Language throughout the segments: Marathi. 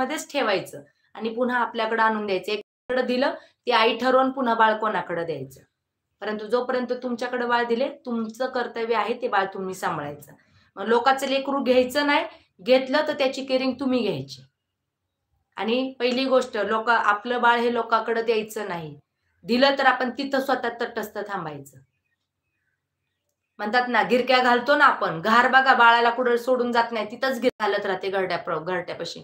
मध्येच ठेवायचं आणि पुन्हा आपल्याकडे आणून द्यायचं. एकाकडे दिलं ती आई ठरवून पुन्हा बाळ कोणाकडे द्यायचं. परंतु जोपर्यंत तुमच्याकडे बाळ दिले, तुमचं कर्तव्य आहे ते बाळ तुम्ही सांभाळायचं. मग लोकांचं लेकरू घ्यायचं नाही, घेतलं तर त्याची केअरिंग तुम्ही घ्यायची. आणि पहिली गोष्ट, आपलं बाळ हे लोकांकडे द्यायचं नाही. दिलं तर आपण तिथं स्वतः तटस्थ थांबायचं. म्हणतात ना, गिरक्या घालतो ना आपण, घार बघा बाळाला कुठं सोडून जात नाही, तिथंच घालत राहते घरट्यापाशी.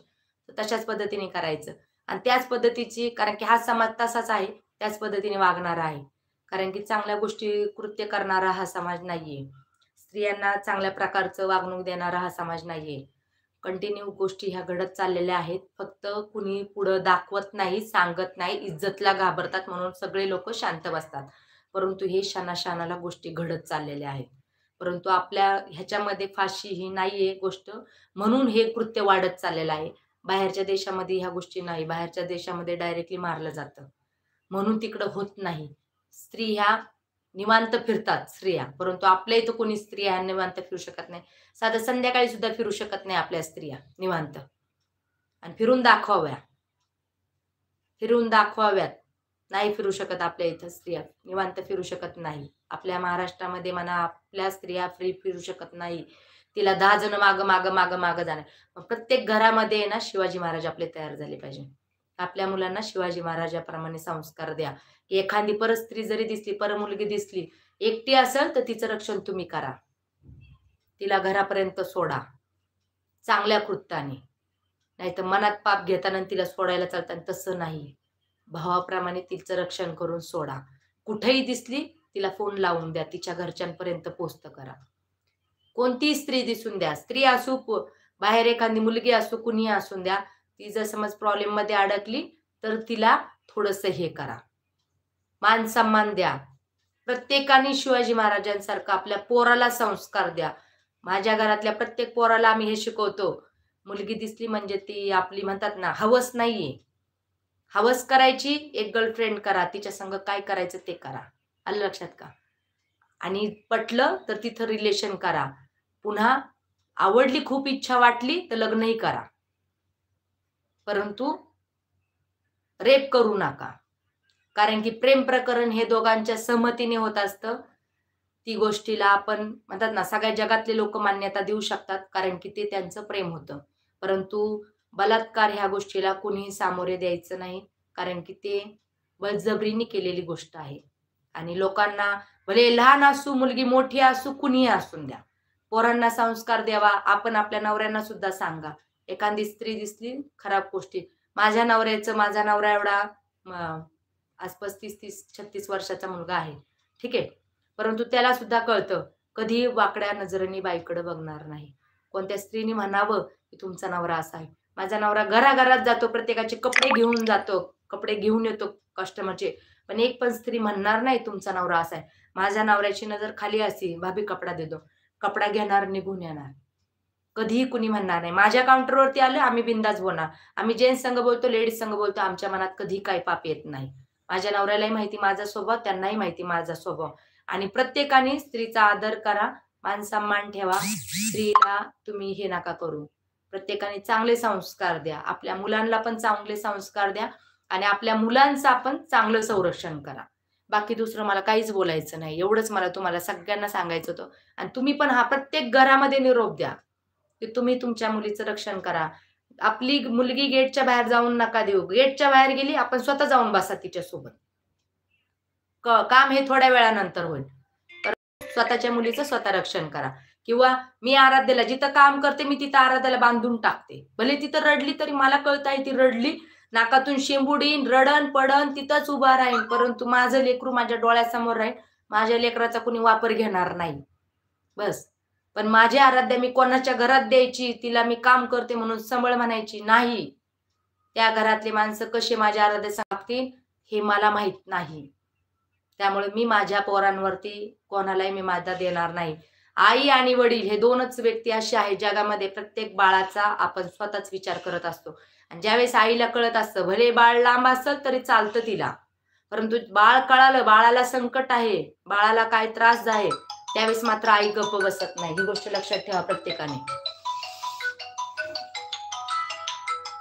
तशाच पद्धतीने करायचं. आणि त्याच पद्धतीची, कारण की हा समाज तसाच आहे, त्याच पद्धतीने वागणारा आहे. कारण की चांगल्या गोष्टी कृत्य करणारा हा समाज नाहीये. स्त्रियांना चांगल्या प्रकारचं वागणूक देणारा हा समाज नाहीये. कंटिन्यू गोष्टी ह्या घडत चाललेल्या आहेत. फक्त कुणी पुढं दाखवत नाही, सांगत नाही, इज्जतला घाबरतात म्हणून सगळे लोक शांत बसतात. परंतु हे क्षणाक्षणाला गोष्टी घडत चाललेल्या आहेत. परंतु आपल्या ह्याच्यामध्ये फाशी ही नाहीये गोष्ट, म्हणून हे कृत्य वाढत चाललेलं आहे. बाहेरच्या देशामध्ये ह्या गोष्टी नाही. बाहेरच्या देशामध्ये डायरेक्टली मारलं जातं, म्हणून तिकडं होत नाही. स्त्री ह्या निवांत फिरतात स्त्रिया, परंतु आपल्या इथं कोणी स्त्रिया निवांत फिरू शकत नाही. साधं संध्याकाळी सुद्धा फिरू शकत नाही आपल्या स्त्रिया निवांत. आणि फिरून दाखवाव्यात. नाही फिरू शकत आपल्या इथं स्त्रिया, निवांत फिरू शकत नाही. आपल्या महाराष्ट्रामध्ये म्हणा, आपल्या स्त्रिया फ्री फिरू शकत नाही. तिला 10 जण माग जाणार. प्रत्येक घरामध्ये ना शिवाजी महाराज आपले तयार झाले पाहिजे. आपल्या मुलांना शिवाजी महाराजाप्रमाणे संस्कार द्या. एखादी परस्त्री जरी दिसली, परमुलगी दिसली, एकटी असेल तर तिचं रक्षण तुम्ही करा. तिला घरापर्यंत सोडा चांगल्या कृत्याने. नाहीतर मनात पाप घेताना तिला सोडायला चालतं, तसं नाही. भावाप्रमाणे तिचं रक्षण करून सोडा. कुठेही दिसली तिला फोन लावून द्या, तिच्या घरच्यांपर्यंत पोहोचत करा. कोणतीही स्त्री दिसून द्या, स्त्री असू, बाहेर एखादी मुलगी असू, कुणी असून द्या, ती जर समज प्रॉब्लेम मध्ये अडकली तर तिला थोडंसं हे करा, मान सन्मान द्या. प्रत्येकाने शिवाजी महाराजांसारखं आपल्या पोराला संस्कार द्या. माझ्या घरातल्या प्रत्येक पोराला आम्ही हे शिकवतो. मुलगी दिसली म्हणजे ती आपली, म्हणतात ना, हवस नाहीये. हवस करायची, एक गर्लफ्रेंड करा, तिच्या संग काय करायचं ते करा. आलं लक्षात का? आणि पटलं तर तिथं रिलेशन करा. पुन्हा आवडली, खूप इच्छा वाटली तर लग्नही करा. परंतु रेप करू नका. कारण की प्रेम प्रकरण हे दोघांच्या सहमतीने होत असतं. ती गोष्टीला आपण, म्हणतात ना, सगळ्या जगातले लोक मान्यता देऊ शकतात, कारण की ते त्यांचं प्रेम होतं. परंतु बलात्कार ह्या गोष्टीला कुणीही सामोरे द्यायचं नाही, कारण की ते बळजबरीने केलेली गोष्ट आहे. आणि लोकांना, भले लहान असू, मुलगी मोठी असू, कुणीही असून द्या, पोरांना संस्कार द्यावा. आपण आपल्या नवऱ्यांना सुद्धा सांगा. एखादी स्त्री दिसली खराब गोष्टी, माझा नवरा एवढा आज 35-36 वर्षाचा मुलगा आहे, ठीक आहे, परंतु त्याला सुद्धा कळतं कधी वाकड्या नजरेने बाईकडे बघणार नाही. कोणत्या स्त्रीने म्हणावं की तुमचा नवरा असा आहे. माझा नवरा घराघरात जातो, प्रत्येकाचे कपडे घेऊन जातो, कपडे घेऊन येतो कस्टमरचे, पण एक पण स्त्री म्हणणार नाही तुमचा नवरा असा आहे. माझ्या नवऱ्याची नजर खाली अशी, भाभी कपडा देतो, कपडा घेणार, निघून येणार. कधीही कुणी म्हणणार नाही. माझ्या काउंटरवरती आलं, आम्ही बिंदास बोलणार. आम्ही जेंट्स संघ बोलतो, लेडीज संघ बोलतो, आमच्या मनात कधी काही पाप येत नाही. माझ्या नवऱ्यालाही माहिती माझा स्वभाव, त्यांनाही माहिती माझा स्वभाव. आणि प्रत्येकाने स्त्रीचा आदर करा, मान सन्मान ठेवा. स्त्रीला तुम्ही हे नका करू. प्रत्येकाने चांगले संस्कार द्या. आपल्या मुलांना पण चांगले संस्कार द्या आणि आपल्या मुलांचं आपण चांगलं संरक्षण करा. बाकी दुसरं मला काहीच बोलायचं नाही. एवढंच मला तुम्हाला सगळ्यांना सांगायचं होतं. आणि तुम्ही पण हा प्रत्येक घरामध्ये निरोप द्या की तुम्ही तुमच्या मुलीचं रक्षण करा. आपली मुलगी गेटच्या बाहेर जाऊन नका देऊ. गेटच्या बाहेर गेली, आपण स्वतः जाऊन बसा तिच्यासोबत. काम हे थोड्या वेळानंतर होईल. स्वतःच्या मुलीचं स्वतः रक्षण करा. किंवा मी आराध्याला जिथं काम करते, मी तिथं आराध्याला बांधून टाकते. भले तिथं रडली तरी मला कळत आहे ती रडली, नाकातून शेंबुडीन, रडन पडन, तिथंच उभा राहीन. परंतु माझं लेकरू माझ्या डोळ्यासमोर राहील. माझ्या लेकराचा कुणी वापर घेणार नाही, बस. पण माझी आराध्या मी कोणाच्या घरात द्यायची, तिला मी काम करते म्हणून संबळ म्हणायची नाही. त्या घरातले माणसं कसे माझ्या आराध्या सांगतील हे मला माहित नाही. त्यामुळे मी माझ्या पोरांवरती कोणालाही मी मादा देणार नाही. आई आणि वडील हे दोनच व्यक्ती असे आहेत जगामध्ये, प्रत्येक बाळाचा आपण स्वतःच विचार करत असतो. आणि ज्यावेळेस आईला कळत असतं, भले बाळ लांब असेल तरी चालतं तिला, परंतु बाळ कळालं, बाळाला संकट आहे, बाळाला काय त्रास आहे, त्यावेळेस मात्र आई गप्प बसत नाही. ही गोष्ट लक्षात ठेवा प्रत्येकाने.